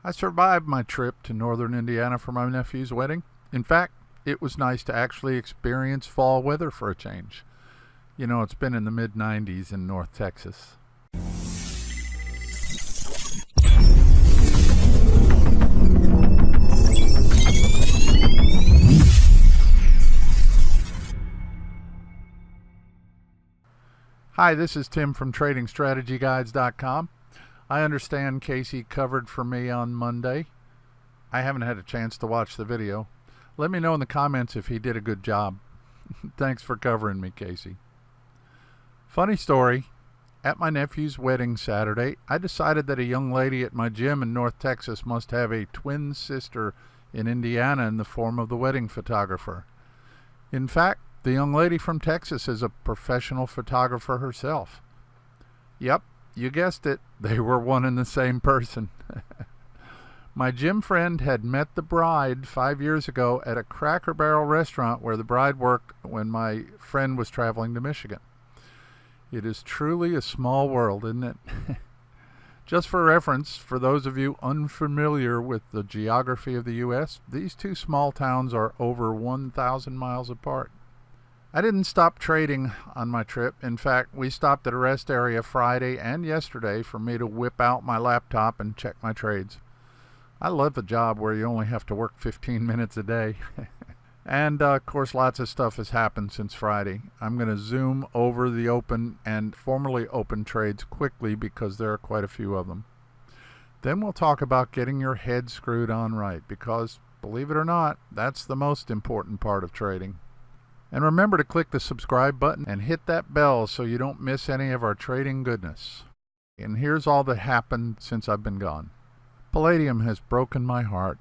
I survived my trip to northern Indiana for my nephew's wedding. In fact, it was nice to actually experience fall weather for a change. You know, it's been in the mid-90s in North Texas. Hi, this is Tim from TradingStrategyGuides.com. I understand Casey covered for me on Monday. I haven't had a chance to watch the video. Let me know in the comments if he did a good job. Thanks for covering me, Casey. Funny story. At my nephew's wedding Saturday, I decided that a young lady at my gym in North Texas must have a twin sister in Indiana in the form of the wedding photographer. In fact, the young lady from Texas is a professional photographer herself. Yep, you guessed it, they were one and the same person. My gym friend had met the bride 5 years ago at a Cracker Barrel restaurant where the bride worked when my friend was traveling to Michigan. It is truly a small world, isn't it? Just for reference, for those of you unfamiliar with the geography of the U.S., these two small towns are over 1,000 miles apart. I didn't stop trading on my trip. In fact, we stopped at a rest area Friday and yesterday for me to whip out my laptop and check my trades. I love the job where you only have to work 15 minutes a day. And of course, lots of stuff has happened since Friday. I'm going to zoom over the open and formerly open trades quickly because there are quite a few of them. Then we'll talk about getting your head screwed on right because, believe it or not, that's the most important part of trading. And remember to click the subscribe button and hit that bell so you don't miss any of our trading goodness. And here's all that happened since I've been gone. Palladium has broken my heart.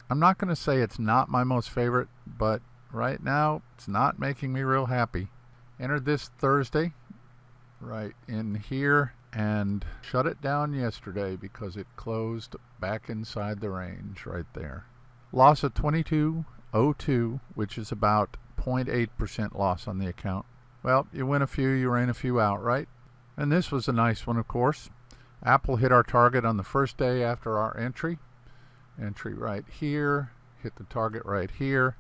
I'm not going to say it's not my most favorite, but right now it's not making me real happy. Entered this Thursday right in here and shut it down yesterday because it closed back inside the range right there. Loss of 22.02, which is about 0.8% loss on the account. Well, you win a few, you rain a few out, right? And this was a nice one, of course. Apple hit our target on the first day after our entry. Entry right here, hit the target right here.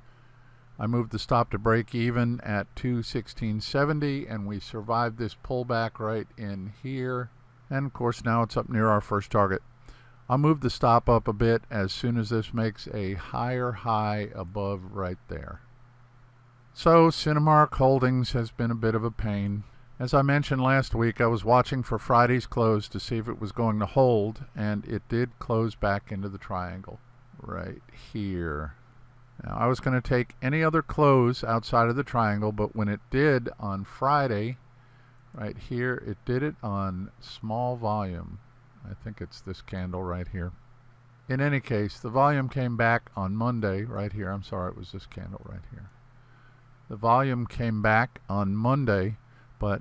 I moved the stop to break even at 216.70 and we survived this pullback right in here. And of course now it's up near our first target. I'll move the stop up a bit as soon as this makes a higher high above right there. So Cinemark Holdings has been a bit of a pain. As I mentioned last week, I was watching for Friday's close to see if it was going to hold, and it did close back into the triangle right here. Now, I was going to take any other close outside of the triangle, but when it did on Friday, right here, it did it on small volume. I think it's this candle right here. In any case, the volume came back on Monday right here. I'm sorry, it was this candle right here. The volume came back on Monday, but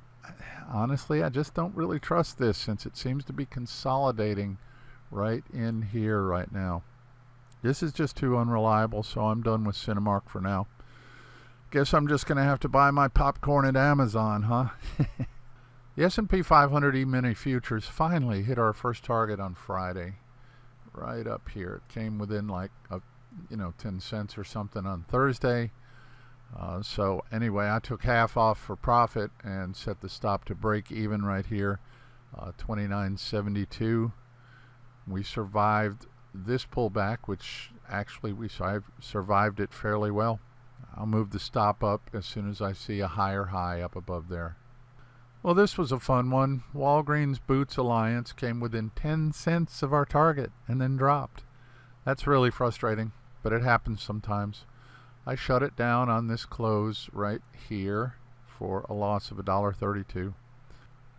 honestly, I just don't really trust this since it seems to be consolidating right in here right now. This is just too unreliable, so I'm done with Cinemark for now. Guess I'm just going to have to buy my popcorn at Amazon, huh? The S&P 500 E-mini futures finally hit our first target on Friday, right up here. It came within like 10 cents or something on Thursday. So anyway, I took half off for profit and set the stop to break even right here, 29.72. We survived this pullback, which actually we survived it fairly well. I'll move the stop up as soon as I see a higher high up above there. Well, this was a fun one. Walgreens Boots Alliance came within 10 cents of our target and then dropped. That's really frustrating, but it happens sometimes. I shut it down on this close right here for a loss of $1.32.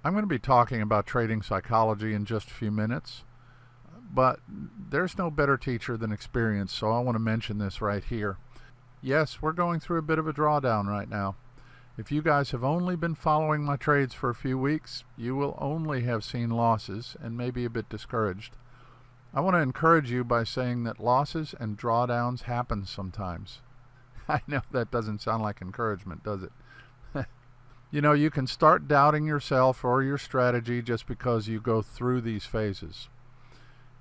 I'm going to be talking about trading psychology in just a few minutes, but there's no better teacher than experience, so I want to mention this right here. Yes, we're going through a bit of a drawdown right now. If you guys have only been following my trades for a few weeks, you will only have seen losses and maybe a bit discouraged. I want to encourage you by saying that losses and drawdowns happen sometimes. I know that doesn't sound like encouragement, does it? You know, you can start doubting yourself or your strategy just because you go through these phases.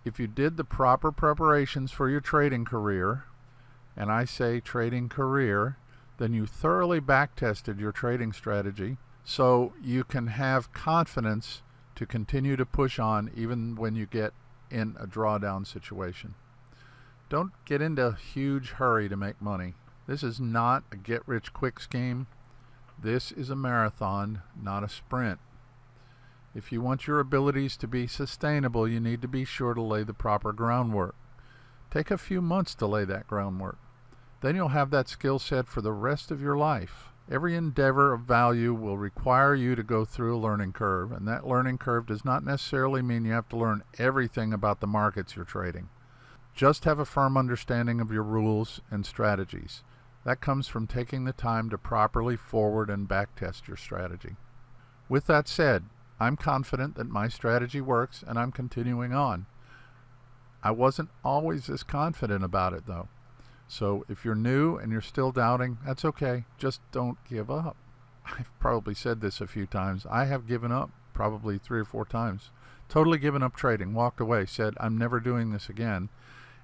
If you did the proper preparations for your trading career, and I say trading career, then you thoroughly back-tested your trading strategy so you can have confidence to continue to push on even when you get in a drawdown situation. Don't get into a huge hurry to make money. This is not a get-rich-quick scheme. This is a marathon, not a sprint. If you want your abilities to be sustainable, you need to be sure to lay the proper groundwork. Take a few months to lay that groundwork. Then you'll have that skill set for the rest of your life. Every endeavor of value will require you to go through a learning curve, and that learning curve does not necessarily mean you have to learn everything about the markets you're trading. Just have a firm understanding of your rules and strategies. That comes from taking the time to properly forward and back test your strategy. With that said, I'm confident that my strategy works and I'm continuing on. I wasn't always as confident about it though. So if you're new and you're still doubting, that's okay. Just don't give up. I've probably said this a few times. I have given up probably 3 or 4 times. Totally given up trading, walked away, said I'm never doing this again.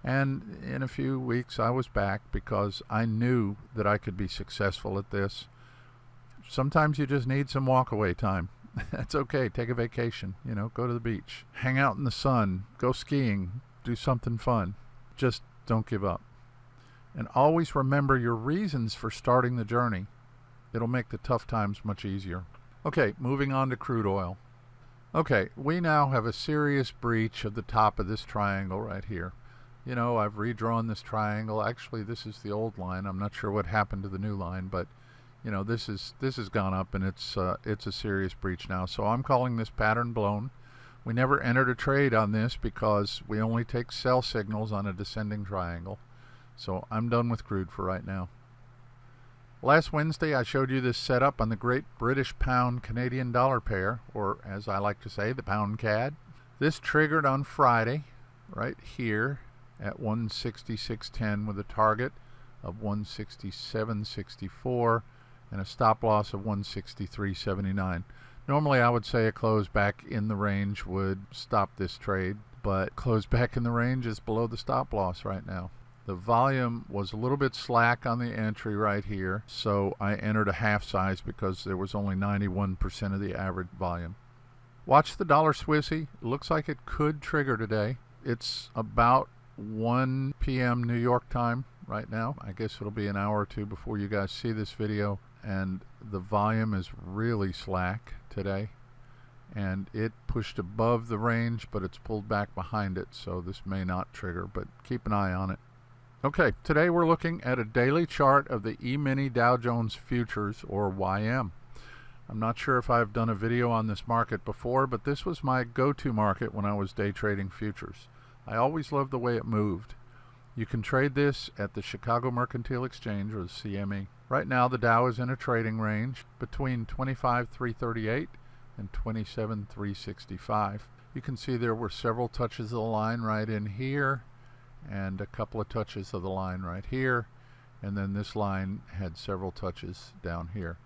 And in a few weeks I was back because I knew that I could be successful at this. Sometimes you just need some walk-away time. That's okay. Take a vacation, go to the beach, hang out in the sun, go skiing, do something fun. Just don't give up. And always remember your reasons for starting the journey. It'll make the tough times much easier. Okay, moving on to crude oil. Okay, we now have a serious breach of the top of this triangle right here. I've redrawn this triangle. Actually, this is the old line. I'm not sure what happened to the new line, but this has gone up, and it's a serious breach now. So I'm calling this pattern blown. We never entered a trade on this because we only take sell signals on a descending triangle. So I'm done with crude for right now. Last Wednesday I showed you this setup on the Great British Pound Canadian Dollar pair, or as I like to say, the Pound CAD. This triggered on Friday right here at 166.10 with a target of 167.64 and a stop loss of 163.79. Normally I would say a close back in the range would stop this trade, but close back in the range is below the stop loss right now. The volume was a little bit slack on the entry right here, so I entered a half size because there was only 91% of the average volume. Watch the dollar Swissy. It looks like it could trigger today. It's about 1 p.m. New York time right now. I guess it'll be an hour or two before you guys see this video, and the volume is really slack today, and it pushed above the range, but it's pulled back behind it, so this may not trigger, but keep an eye on it. Okay, today we're looking at a daily chart of the E-mini Dow Jones Futures, or YM. I'm not sure if I've done a video on this market before, but this was my go-to market when I was day trading futures. I always loved the way it moved. You can trade this at the Chicago Mercantile Exchange, or the CME. Right now the Dow is in a trading range between 25,338 and 27,365. You can see there were several touches of the line right in here, and a couple of touches of the line right here, and then this line had several touches down here.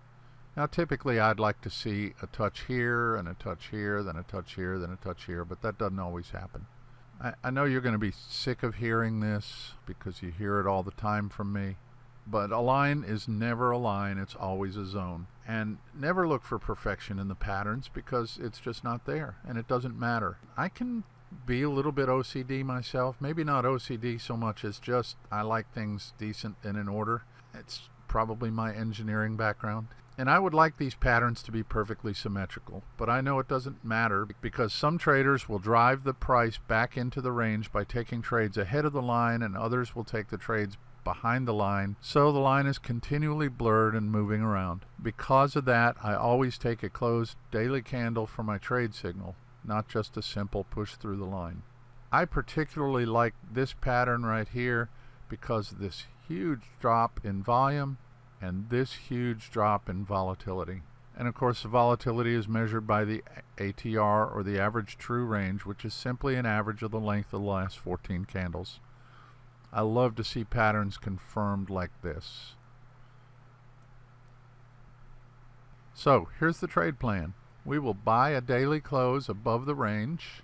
Now typically I'd like to see a touch here and a touch here, then a touch here, then a touch here, but that doesn't always happen. I know you're going to be sick of hearing this because you hear it all the time from me, but a line is never a line, it's always a zone. And never look for perfection in the patterns because it's just not there, and it doesn't matter. I can be a little bit OCD myself, maybe not OCD so much as just I like things decent and in order. It's probably my engineering background, and I would like these patterns to be perfectly symmetrical, but I know it doesn't matter because some traders will drive the price back into the range by taking trades ahead of the line, and others will take the trades behind the line, so the line is continually blurred and moving around. Because of that, I always take a closed daily candle for my trade signal, not just a simple push through the line. I particularly like this pattern right here because of this huge drop in volume and this huge drop in volatility. And of course the volatility is measured by the ATR, or the average true range, which is simply an average of the length of the last 14 candles. I love to see patterns confirmed like this. So here's the trade plan. We will buy a daily close above the range,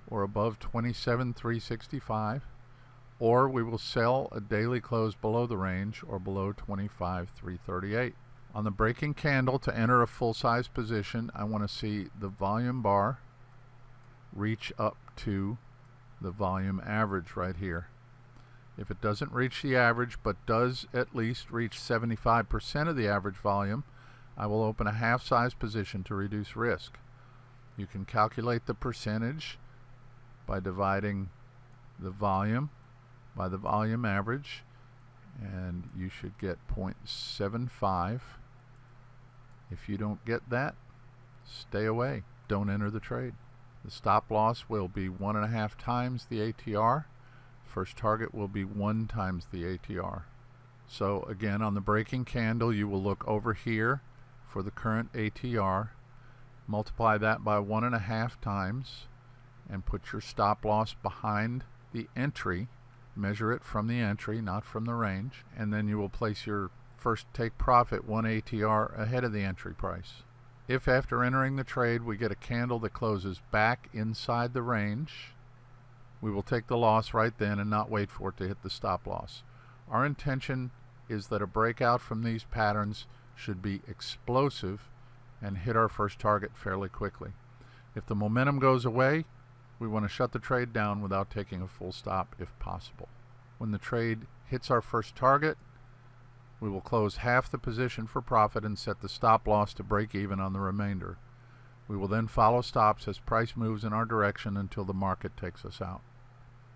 or above 27,365, or we will sell a daily close below the range or below 25,338. On the breaking candle, to enter a full-size position, I want to see the volume bar reach up to the volume average right here. If it doesn't reach the average but does at least reach 75% of the average volume, I will open a half-size position to reduce risk. You can calculate the percentage by dividing the volume by the volume average, and you should get 0.75. If you don't get that, stay away. Don't enter the trade. The stop loss will be 1.5 times the ATR. First target will be 1 times the ATR. So again, on the breaking candle, you will look over here for the current ATR, multiply that by 1.5 times, and put your stop loss behind the entry. Measure it from the entry, not from the range, and then you will place your first take profit 1 ATR ahead of the entry price. If after entering the trade we get a candle that closes back inside the range, we will take the loss right then and not wait for it to hit the stop loss. Our intention is that a breakout from these patterns should be explosive and hit our first target fairly quickly. If the momentum goes away, we want to shut the trade down without taking a full stop if possible. When the trade hits our first target, we will close half the position for profit and set the stop loss to break even on the remainder. We will then follow stops as price moves in our direction until the market takes us out.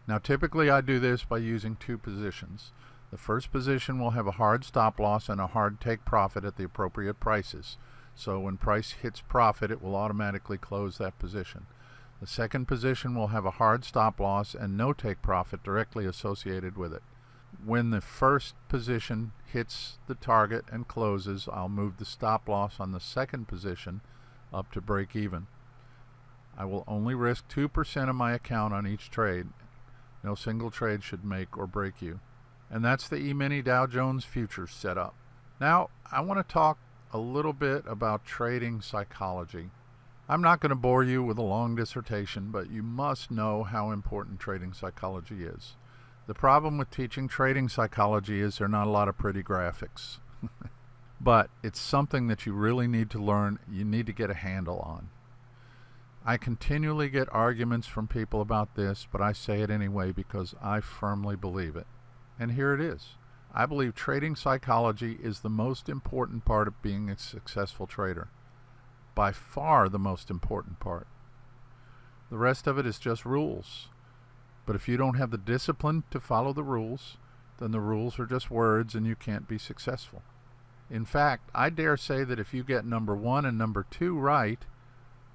Now typically I do this by using 2 positions. The first position will have a hard stop loss and a hard take profit at the appropriate prices. So when price hits profit, it will automatically close that position. The second position will have a hard stop loss and no take profit directly associated with it. When the first position hits the target and closes, I'll move the stop loss on the second position up to break even. I will only risk 2% of my account on each trade. No single trade should make or break you. And that's the E-mini Dow Jones Futures setup. Now I want to talk a little bit about trading psychology. I'm not going to bore you with a long dissertation, but you must know how important trading psychology is. The problem with teaching trading psychology is there are not a lot of pretty graphics. But it's something that you really need to learn, you need to get a handle on. I continually get arguments from people about this, but I say it anyway because I firmly believe it. And here it is. I believe trading psychology is the most important part of being a successful trader. By far the most important part. The rest of it is just rules. But if you don't have the discipline to follow the rules, then the rules are just words and you can't be successful. In fact, I dare say that if you get number 1 and number 2 right,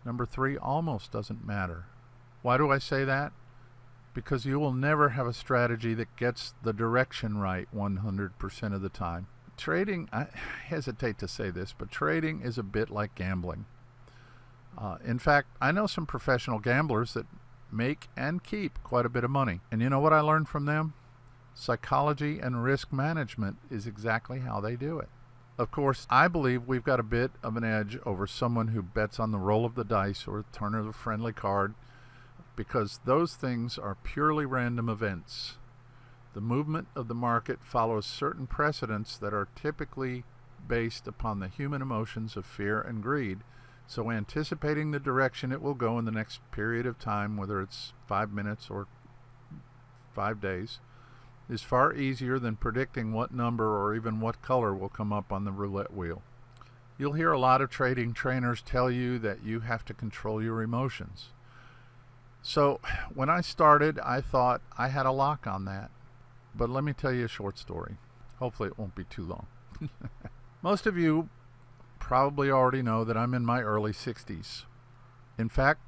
number 3 almost doesn't matter. Why do I say that? Because you will never have a strategy that gets the direction right 100% of the time. Trading, I hesitate to say this, but trading is a bit like gambling. In fact, I know some professional gamblers that make and keep quite a bit of money. And you know what I learned from them? Psychology and risk management is exactly how they do it. Of course, I believe we've got a bit of an edge over someone who bets on the roll of the dice or turn of a friendly card, because those things are purely random events. The movement of the market follows certain precedents that are typically based upon the human emotions of fear and greed. So anticipating the direction it will go in the next period of time, whether it's 5 minutes or 5 days, is far easier than predicting what number or even what color will come up on the roulette wheel. You'll hear a lot of trading trainers tell you that you have to control your emotions. So when I started, I thought I had a lock on that. But let me tell you a short story. Hopefully it won't be too long. Most of you probably already know that I'm in my early 60s. In fact,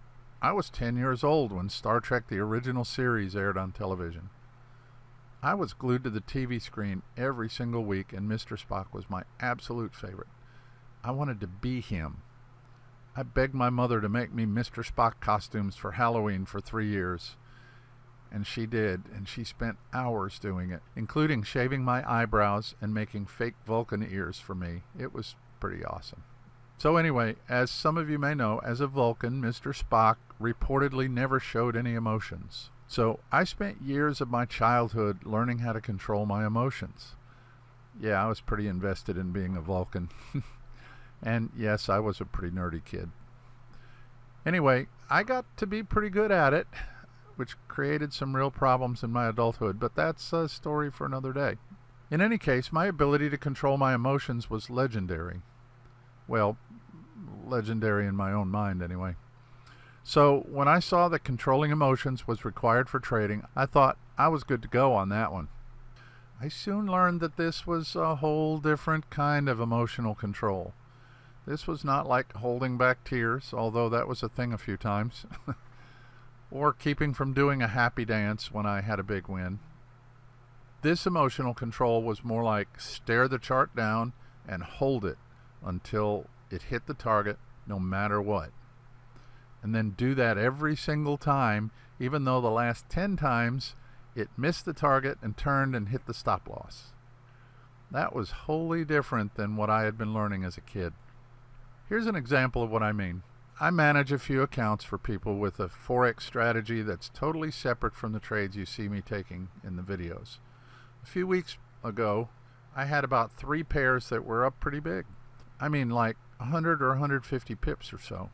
I was 10 years old when Star Trek the original series aired on television. I was glued to the TV screen every single week, and Mr. Spock was my absolute favorite. I wanted to be him. I begged my mother to make me Mr. Spock costumes for Halloween for 3 years. And she did, and she spent hours doing it, including shaving my eyebrows and making fake Vulcan ears for me. It was pretty awesome. So anyway, as some of you may know, as a Vulcan, Mr. Spock reportedly never showed any emotions. So I spent years of my childhood learning how to control my emotions. Yeah, I was pretty invested in being a Vulcan. And yes, I was a pretty nerdy kid. Anyway, I got to be pretty good at it, which created some real problems in my adulthood, but that's a story for another day. In any case, my ability to control my emotions was legendary. Well, legendary in my own mind anyway. So when I saw that controlling emotions was required for trading, I thought I was good to go on that one. I soon learned that this was a whole different kind of emotional control. This was not like holding back tears, although that was a thing a few times, or keeping from doing a happy dance when I had a big win. This emotional control was more like stare the chart down and hold it until it hit the target no matter what. And then do that every single time, even though the last 10 times it missed the target and turned and hit the stop loss. That was wholly different than what I had been learning as a kid. Here's an example of what I mean. I manage a few accounts for people with a Forex strategy that's totally separate from the trades you see me taking in the videos. A few weeks ago, I had about 3 pairs that were up pretty big. I mean like 100 or 150 pips or so.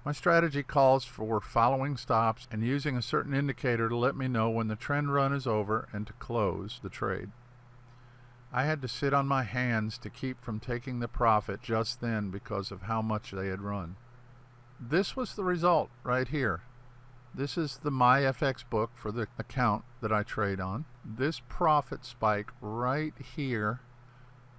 My strategy calls for following stops and using a certain indicator to let me know when the trend run is over and to close the trade. I had to sit on my hands to keep from taking the profit just then because of how much they had run. This was the result right here. This is the MyFX book for the account that I trade on. This profit spike right here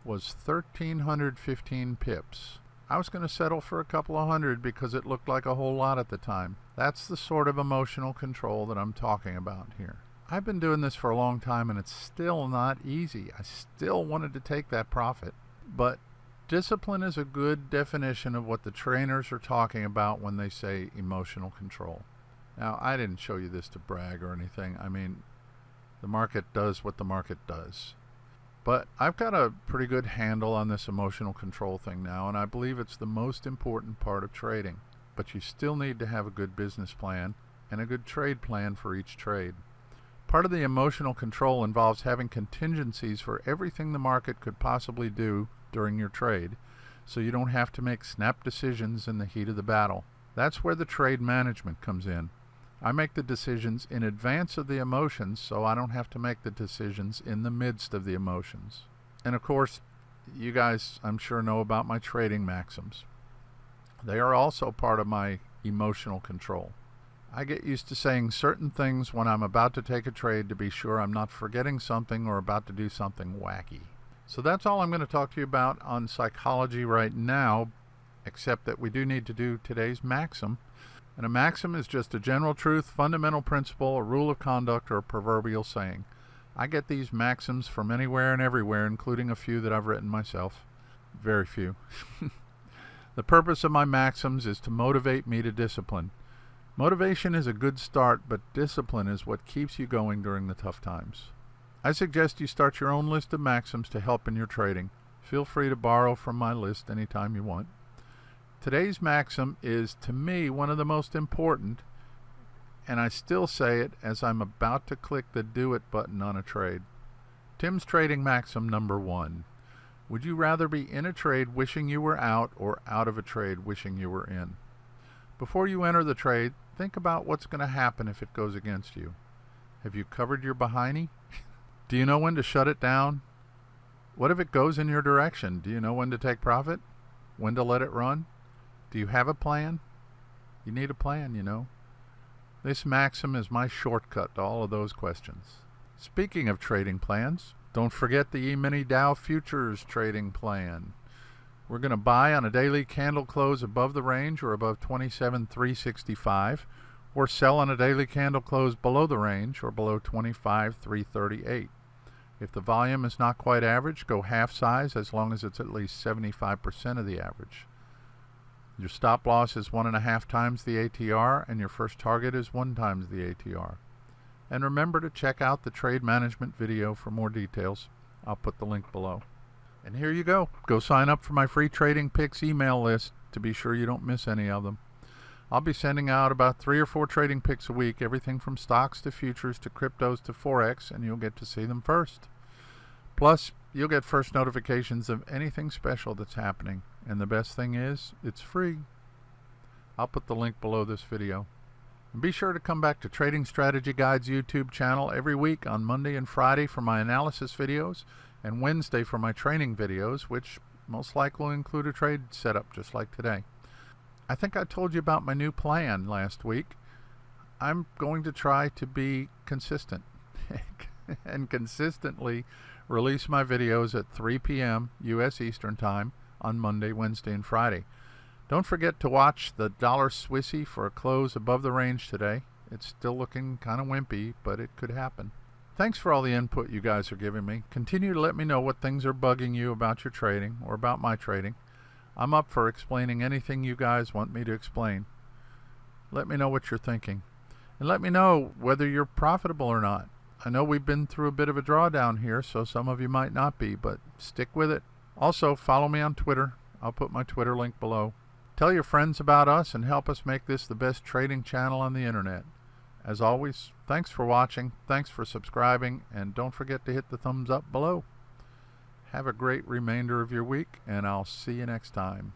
was 1,315 pips. I was going to settle for a couple of hundred because it looked like a whole lot at the time. That's the sort of emotional control that I'm talking about here. I've been doing this for a long time and it's still not easy. I still wanted to take that profit. But discipline is a good definition of what the trainers are talking about when they say emotional control. Now, I didn't show you this to brag or anything. I mean, the market does what the market does. But I've got a pretty good handle on this emotional control thing now, and I believe it's the most important part of trading. But you still need to have a good business plan and a good trade plan for each trade. Part of the emotional control involves having contingencies for everything the market could possibly do during your trade, so you don't have to make snap decisions in the heat of the battle. That's where the trade management comes in. I make the decisions in advance of the emotions, so I don't have to make the decisions in the midst of the emotions. And of course, you guys, I'm sure, know about my trading maxims. They are also part of my emotional control. I get used to saying certain things when I'm about to take a trade to be sure I'm not forgetting something or about to do something wacky. So that's all I'm going to talk to you about on psychology right now, except that we do need to do today's maxim. And a maxim is just a general truth, fundamental principle, a rule of conduct, or a proverbial saying. I get these maxims from anywhere and everywhere, including a few that I've written myself. Very few. The purpose of my maxims is to motivate me to discipline. Motivation is a good start, but discipline is what keeps you going during the tough times. I suggest you start your own list of maxims to help in your trading. Feel free to borrow from my list anytime you want. Today's maxim is, to me, one of the most important, and I still say it as I'm about to click the Do It button on a trade. Tim's trading maxim number 1. Would you rather be in a trade wishing you were out or out of a trade wishing you were in? Before you enter the trade, think about what's going to happen if it goes against you. Have you covered your behindy? Do you know when to shut it down? What if it goes in your direction? Do you know when to take profit? When to let it run? Do you have a plan? You need a plan, you know. This maxim is my shortcut to all of those questions. Speaking of trading plans, don't forget the E-mini Dow Futures trading plan. We're going to buy on a daily candle close above the range or above 27,365, or sell on a daily candle close below the range or below 25,338. If the volume is not quite average, go half size as long as it's at least 75% of the average. Your stop loss is 1.5 times the ATR, and your first target is 1 times the ATR. And remember to check out the trade management video for more details. I'll put the link below. And here you go. Go sign up for my free Trading Picks email list to be sure you don't miss any of them. I'll be sending out about 3 or 4 trading picks a week, everything from stocks to futures to cryptos to Forex, and you'll get to see them first. Plus, you'll get first notifications of anything special that's happening. And the best thing is, it's free. I'll put the link below this video. And be sure to come back to Trading Strategy Guide's YouTube channel every week on Monday and Friday for my analysis videos, and Wednesday for my training videos, which most likely will include a trade setup just like today. I think I told you about my new plan last week. I'm going to try to be consistent and consistently release my videos at 3 p.m. U.S. Eastern Time on Monday, Wednesday, and Friday. Don't forget to watch the dollar Swissy for a close above the range today. It's still looking kind of wimpy, but it could happen. Thanks for all the input you guys are giving me. Continue to let me know what things are bugging you about your trading or about my trading. I'm up for explaining anything you guys want me to explain. Let me know what you're thinking. And let me know whether you're profitable or not. I know we've been through a bit of a drawdown here, so some of you might not be, but stick with it. Also, follow me on Twitter. I'll put my Twitter link below. Tell your friends about us and help us make this the best trading channel on the internet. As always, thanks for watching, thanks for subscribing, and don't forget to hit the thumbs up below. Have a great remainder of your week, and I'll see you next time.